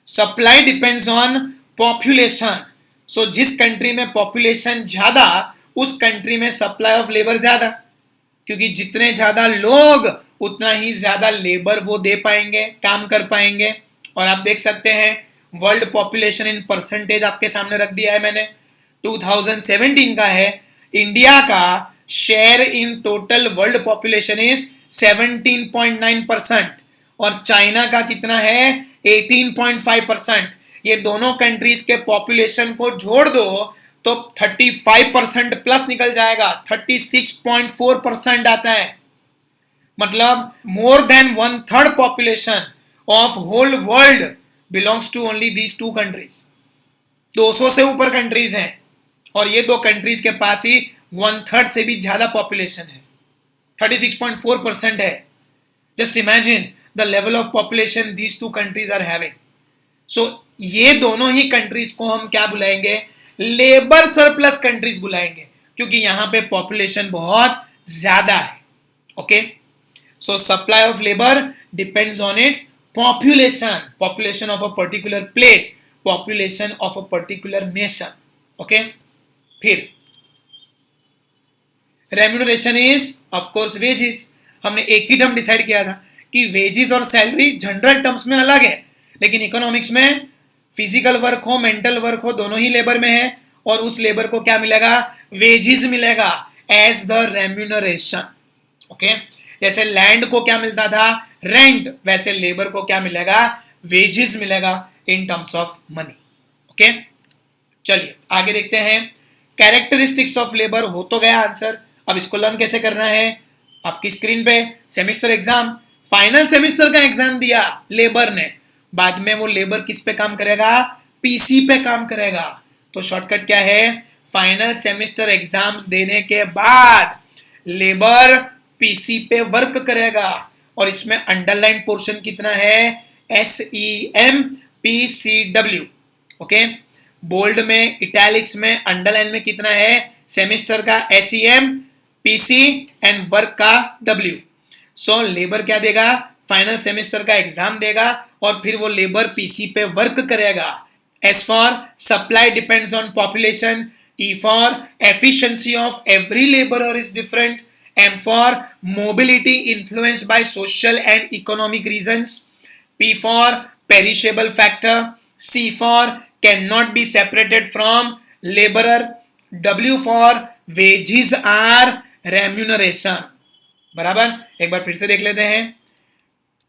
Supply depends on population. So जिस कंट्री में पॉपुलेशन ज्यादा, उस कंट्री में सप्लाई ऑफ लेबर ज्यादा, क्योंकि जितने ज्यादा लोग उतना ही ज्यादा लेबर वो दे पाएंगे, काम कर पाएंगे. और आप देख सकते हैं वर्ल्ड पॉपुलेशन इन परसेंटेज आपके सामने रख दिया है मैंने। 2017 का है, इंडिया का share in total world population is 17.9% और चाइना का कितना है 18.5%। ये दोनों कंट्रीज के पॉपुलेशन को जोड़ दो तो 35% प्लस निकल जाएगा, 36.4% आता है। मतलब more than 1/3 population of whole world belongs to only these 2 countries. 200 से ऊपर कंट्रीज हैं और ये 2 कंट्रीज के पास ही 1/3 से भी ज्यादा पॉपुलेशन है, 36.4% है। Just imagine the level of population these 2 countries are having. So ये दोनों ही कंट्रीज को हम क्या बुलाएंगे, लेबर सरप्लस कंट्रीज बुलाएंगे, क्योंकि यहां पे पॉपुलेशन बहुत ज्यादा है। Okay, so supply of labour depends on its population of a particular place, population of a particular nation. Okay, फिर remuneration is of course wages. हमने एक ही टर्म डिसाइड किया था कि वेजेस और सैलरी जनरल टर्म्स में अलग है, लेकिन इकोनॉमिक्स में फिजिकल वर्क हो, मेंटल वर्क हो, दोनों ही लेबर में है और उस लेबर को क्या मिलेगा, वेजेस मिलेगा एज द रेम्यूनरेशन। ओके, जैसे लैंड को क्या मिलता था, रेंट, वैसे लेबर को क्या मिलेगा, वेजेस मिलेगा in terms of money. Okay, चलिए आगे देखते हैं। कैरेक्टरिस्टिक्स ऑफ लेबर हो तो गया आंसर। अब इसको लर्न कैसे करना है, आपकी स्क्रीन पे सेमेस्टर एग्जाम, फाइनल सेमेस्टर का एग्जाम दिया लेबर ने, बाद में वो लेबर किस पे काम करेगा, पीसी पे काम करेगा। तो शॉर्टकट क्या है, फाइनल सेमेस्टर एग्जाम्स देने के बाद लेबर पीसी पे वर्क करेगा और इसमें अंडरलाइन पोर्शन कितना है, SEMPCW। ओके, बोल्ड में, इटैलिक्स में, अंडरलाइन में कितना है, सेमेस्टर का SEMPC एंड वर्क का W। सो लेबर क्या देगा, फाइनल सेमेस्टर का एग्जाम देगा और फिर वो लेबर पीसी पे वर्क करेगा। S for supply depends on population, E for efficiency of every laborer is different, M for mobility influenced by social and economic reasons, P for perishable factor, C for cannot be separated from laborer, W for wages are remuneration। बराबर, एक बार फिर से देख लेते हैं।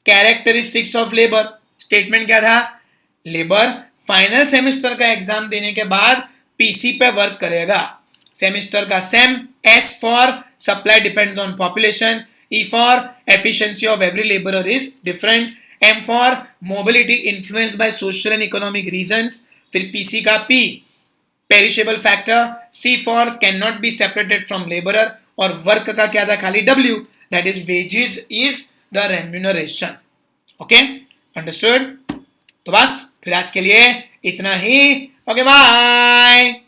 कैरेक्टरिस्टिक्स ऑफ लेबर, स्टेटमेंट क्या था, लेबर फाइनल सेमेस्टर का एग्जाम देने के बाद पीसी पे वर्क करेगा। सेमेस्टर का sem, S for supply depends on population, E for efficiency of every labourer is different, M for mobility influence by social and economic reasons, फिर पीसी का P perishable factor, C for can not be separated from labourer और वर्क का क्या था, खाली W, that is wages is the remuneration. Okay, understood. तो बस फिर आज के लिए इतना ही। Okay, bye.